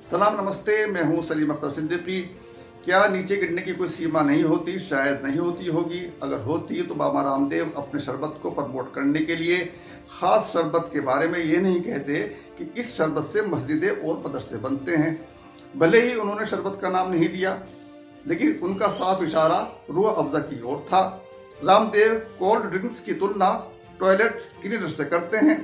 सलाम नमस्ते, मैं हूं सलीम अख्तर सिद्दीकी। क्या नीचे गिरने की कोई सीमा नहीं होती? शायद नहीं होती होगी। अगर होती तो बाबा रामदेव अपने शरबत को प्रमोट करने के लिए खास शरबत के बारे में ये नहीं कहते कि इस शरबत से मस्जिदें और मदरसे बनते हैं। भले ही उन्होंने शरबत का नाम नहीं लिया, लेकिन उनका साफ इशारा रूह अफ़ज़ा की ओर था। रामदेव कोल्ड ड्रिंक्स की तुलना टॉयलेट क्लीनर से करते हैं।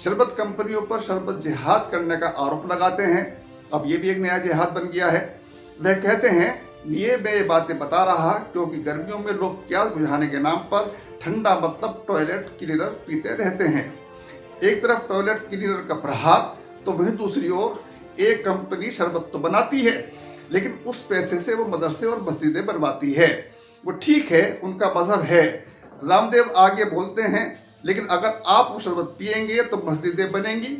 शरबत कंपनियों पर शरबत जिहाद करने का आरोप लगाते हैं। अब ये भी एक नया जिहाद बन गया है। वह कहते हैं मैं ये बातें बता रहा क्योंकि गर्मियों में लोग प्यास बुझाने के नाम पर ठंडा मतलब टॉयलेट क्लीनर पीते रहते हैं। एक तरफ टॉयलेट क्लीनर का प्रहार तो वहीं दूसरी ओर एक कंपनी शरबत तो बनाती है, लेकिन उस पैसे से वो मदरसे और मस्जिदें बनवाती है। वो ठीक है, उनका मजहब है। रामदेव आगे बोलते हैं, लेकिन अगर आप वो शरबत पिएंगे तो मस्जिदें बनेंगी।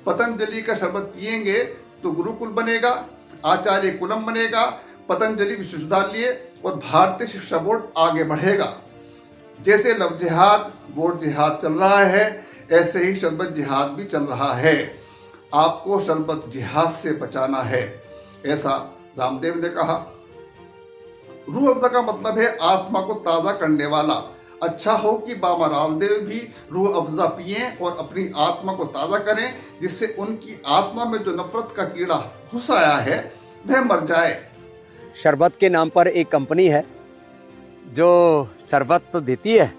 पतंजलि का शरबत पिएंगे तो गुरुकुल बनेगा, आचार्य कुलम बनेगा, पतंजलि विश्वविद्यालय और भारतीय शिक्षा बोर्ड आगे बढ़ेगा। जैसे लव जिहाद, वोट जिहाद चल रहा है, ऐसे ही शरबत जिहाद भी चल रहा है। आपको शरबत जिहाद से बचाना है, ऐसा रामदेव ने कहा। रूह अफ़ज़ा का मतलब है आत्मा को ताज़ा करने वाला। अच्छा हो कि बाबा रामदेव भी रूह अफ़ज़ा पिए और अपनी आत्मा को ताज़ा करें, जिससे उनकी आत्मा में जो नफरत का कीड़ा घुस आया है वह मर जाए। शरबत के नाम पर एक कंपनी है जो शरबत तो देती है,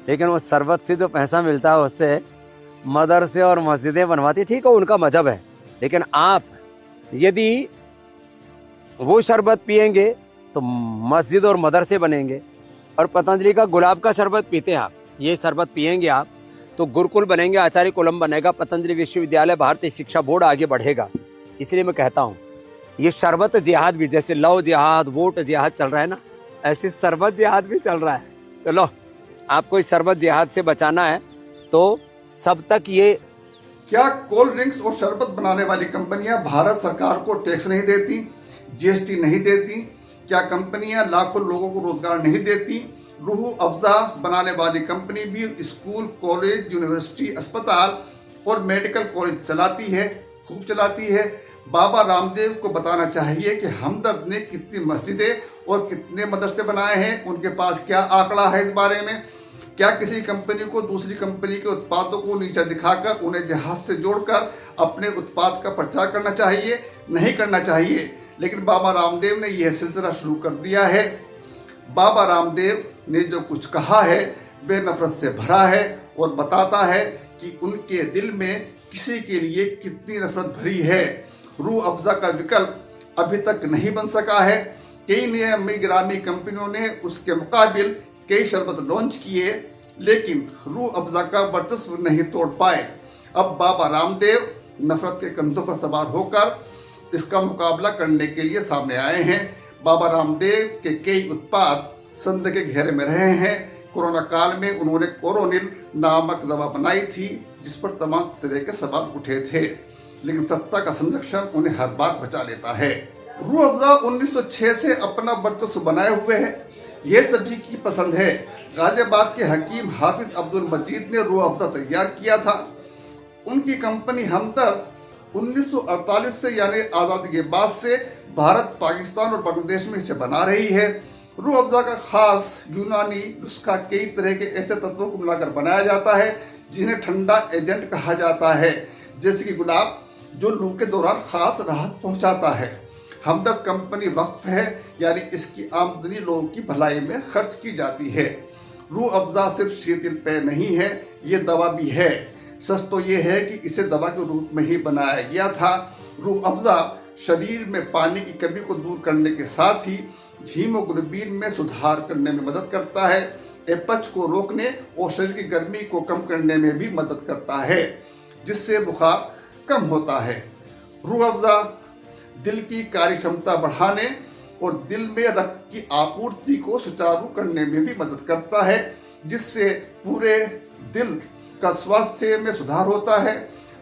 लेकिन वो शरबत से जो पैसा मिलता है उससे मदरसे और मस्जिदें बनवाती। ठीक है, उनका मजहब है, लेकिन आप यदि वो शरबत पिएंगे तो मस्जिद और मदरसे बनेंगे। और पतंजलि का गुलाब का शरबत पीते हैं आप, ये शरबत पिएंगे आप तो गुरुकुल बनेंगे, आचार्य कुलम बनेगा, पतंजलि विश्वविद्यालय, भारतीय शिक्षा बोर्ड आगे बढ़ेगा। इसलिए मैं कहता हूँ ये शरबत जिहाद भी, जैसे लव जिहाद, वोट जिहाद चल रहा है ना, ऐसे शरबत जिहाद भी चल रहा है। तो लो, आपको इस शरबत जिहाद से बचाना है तो सब तक ये। क्या कोल्ड ड्रिंक्स और शरबत बनाने वाली कंपनियां भारत सरकार को टैक्स नहीं देती, जीएसटी नहीं देती? क्या कंपनियां लाखों लोगों को रोजगार नहीं देती? रूह अफ़ज़ा बनाने वाली कंपनी भी स्कूल, कॉलेज, यूनिवर्सिटी, अस्पताल और मेडिकल कॉलेज चलाती है, खूब चलाती है। बाबा रामदेव को बताना चाहिए कि हमदर्द ने कितनी मस्जिदें और कितने मदरसे बनाए हैं। उनके पास क्या आंकड़ा है इस बारे में? क्या किसी कंपनी को दूसरी कंपनी के उत्पादों को नीचा दिखाकर उन्हें जहाज से जोड़कर अपने उत्पाद का प्रचार करना चाहिए? नहीं करना चाहिए। लेकिन बाबा रामदेव ने यह सिलसिला शुरू कर दिया है। बाबा रामदेव ने जो कुछ कहा है वह नफरत से भरा है और बताता है कि उनके दिल में किसी के लिए कितनी नफरत भरी है। रूह अफ़ज़ा का विकल्प अभी तक नहीं बन सका है। कई नामी गिरामी कंपनियों ने उसके मुकाबिल कई शरबत लॉन्च किए, लेकिन रूह अफ़ज़ा का वर्चस्व नहीं तोड़ पाए। अब बाबा रामदेव नफरत के कंधों पर सवार होकर इसका मुकाबला करने के लिए सामने आए हैं। बाबा रामदेव के कई उत्पाद संदेह के घेरे में रहे हैं। कोरोना काल में उन्होंने कोरोनिल नामक दवा बनाई थी, जिस पर तमाम तरह के सवाल उठे थे, लेकिन सत्ता का संरक्षण उन्हें हर बार बचा लेता है। रूह अफ़ज़ा 1906 से अपना वर्चस्व बनाए हुए है, ये सभी की पसंद है। गाजियाबाद के हकीम हाफिज अब्दुल मजीद ने रूह अफ़ज़ा तैयार किया था। उनकी कंपनी हमदर्द 1948 से यानी आज़ादी के बाद से भारत, पाकिस्तान और बांग्लादेश में इसे बना रही है। रूह अफ़ज़ा का खास यूनानी नुस्खा कई तरह के ऐसे तत्वों को मिलाकर बनाया जाता है जिन्हें ठंडा एजेंट कहा जाता है, जैसे कि गुलाब, जो लू के दौरान खास राहत पहुंचाता है। हमदर्द कंपनी वक्फ है, यानी इसकी आमदनी लोगों की भलाई में खर्च की जाती है। रूह अफ़ज़ा सिर्फ शीतल पेय नहीं है, ये दवा भी है। सच तो ये है कि इसे दवा के रूप में ही बनाया गया था। रूह अफ़ज़ा शरीर में पानी की कमी को दूर करने के साथ ही हीमोग्लोबिन में सुधार करने में मदद करता है, एपच को रोकने और शरीर की गर्मी को कम करने में भी मदद करता है, जिससे बुखार कम होता है। रूह अफ़ज़ा दिल की कार्य क्षमता बढ़ाने और दिल में रक्त की आपूर्ति को सुचारू करने में भी मदद करता है, जिससे पूरे दिल का स्वास्थ्य में सुधार होता है।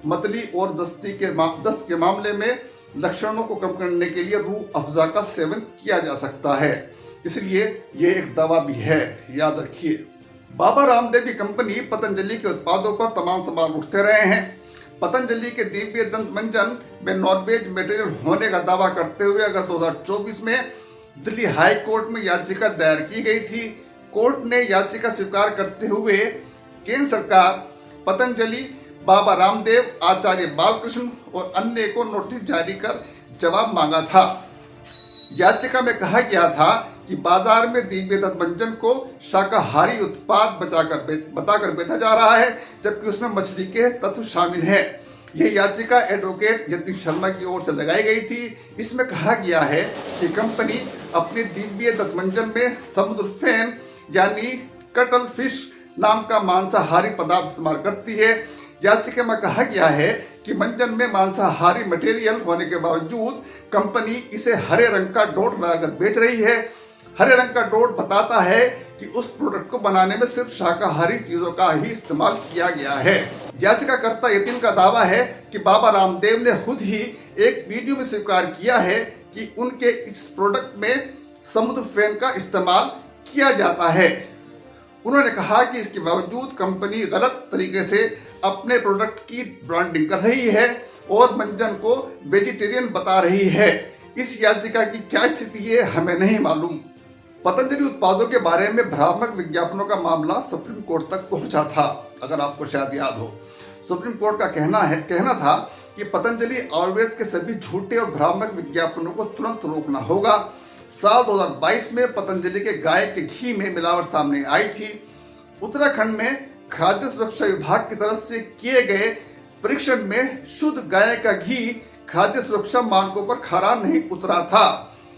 मतली और दस्त के मामले में लक्षणों को कम करने के लिए रूह अफ़ज़ा का सेवन किया जा सकता है, इसलिए ये एक दवा भी है, याद रखिए। बाबा रामदेव की कंपनी पतंजलि के उत्पादों पर तमाम सवाल उठते रहे हैं। पतंजलि के दिव्य दंत मंजन में नॉनवेज मटेरियल होने का दावा करते हुए अगस्त 2024 में दिल्ली हाई कोर्ट में याचिका दायर की गई थी। कोर्ट ने याचिका स्वीकार करते हुए केंद्र सरकार, पतंजलि, बाबा रामदेव, आचार्य बालकृष्ण और अन्य को नोटिस जारी कर जवाब मांगा था। याचिका में कहा गया था कि बाजार में दिव्य दंत मंजन को शाकाहारी उत्पाद बताकर बेचा जा रहा है, जबकि उसमें मछली के तत्व शामिल हैं। यह याचिका एडवोकेट जतिन शर्मा की ओर से लगाई गई थी। इसमें कहा गया है कि कंपनी अपने दिव्य दंत मंजन में समुद्र फेन यानी कटल फिश नाम का मांसाहारी पदार्थ इस्तेमाल करती है। याचिका में कहा गया है कि मंजन में मांसाहारी मटेरियल होने के बावजूद कंपनी इसे हरे रंग का डॉट लगाकर बेच रही है। हरे रंग का डॉट बताता है कि उस प्रोडक्ट को बनाने में सिर्फ शाकाहारी चीजों का ही इस्तेमाल किया गया है। याचिकाकर्ता यतिन का दावा है कि बाबा रामदेव ने खुद ही एक वीडियो में स्वीकार किया है कि उनके इस प्रोडक्ट में समुद्र फेन का इस्तेमाल किया जाता है। उन्होंने कहा कि इसके बावजूद कंपनी गलत तरीके से अपने प्रोडक्ट की ब्रांडिंग कर रही है और मंजन को वेजिटेरियन बता रही है। इस याचिका की क्या स्थिति है हमें नहीं मालूम। पतंजलि उत्पादों के बारे में भ्रामक विज्ञापनों का मामला सुप्रीम कोर्ट तक पहुंचा था। अगर आपको शायद याद हो, सुप्रीम कोर्ट का कहना था कि पतंजलि आयुर्वेद के सभी झूठे और भ्रामक विज्ञापनों को तुरंत रोकना होगा। साल 2022 में पतंजलि के गाय के घी में मिलावट सामने आई थी। उत्तराखंड में खाद्य सुरक्षा विभाग की तरफ से किए गए परीक्षण में शुद्ध गाय का घी खाद्य सुरक्षा मानकों पर खरा नहीं उतरा था।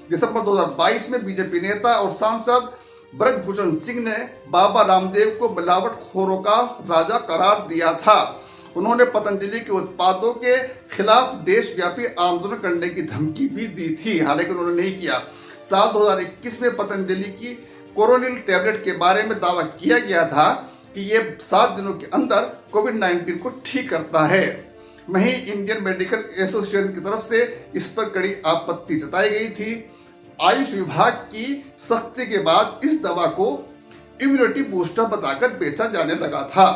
दिसंबर 2022 में बीजेपी नेता और सांसद ब्रजभूषण सिंह ने बाबा रामदेव को मिलावटखोरों का राजा करार दिया था। उन्होंने पतंजलि के उत्पादों के खिलाफ देशव्यापी आंदोलन करने की धमकी भी दी थी, हालांकि उन्होंने नहीं किया। साल 2021 में पतंजलि की कोरोनिल टैबलेट के बारे में दावा किया गया था कि ये 7 दिनों के अंदर कोविड-19 को ठीक करता है। वहीं इंडियन मेडिकल एसोसिएशन की तरफ से इस पर कड़ी आपत्ति जताई गई थी। आयुष विभाग की सख्ती के बाद इस दवा को इम्यूनिटी बूस्टर बताकर बेचा जाने लगा था।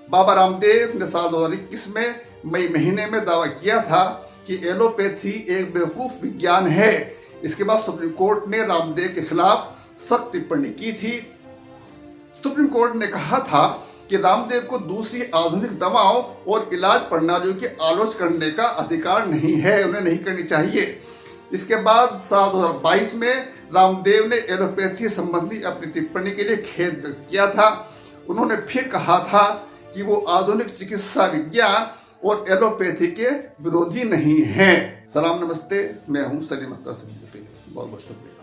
बाबा रामदेव ने साल 2021 में मई महीने में दावा किया था कि एलोपैथी एक बेवकूफ विज्ञान है। इसके बाद सुप्रीम कोर्ट ने रामदेव के खिलाफ सख्त टिप्पणी की थी। सुप्रीम कोर्ट ने कहा था कि रामदेव को दूसरी आधुनिक दवाओं और इलाज प्रणालियों की आलोचना करने का अधिकार नहीं है, उन्हें नहीं करनी चाहिए। इसके बाद साल 2022 में रामदेव ने एलोपैथी संबंधी अपनी टिप्पणी के लिए खेद व्यक्त किया था। उन्होंने फिर कहा था कि वो आधुनिक चिकित्सा विज्ञान और एलोपैथी के विरोधी नहीं हैं। सलाम नमस्ते, मैं हूं सलीम अख्तर सिद्दीकी। बहुत बहुत शुक्रिया।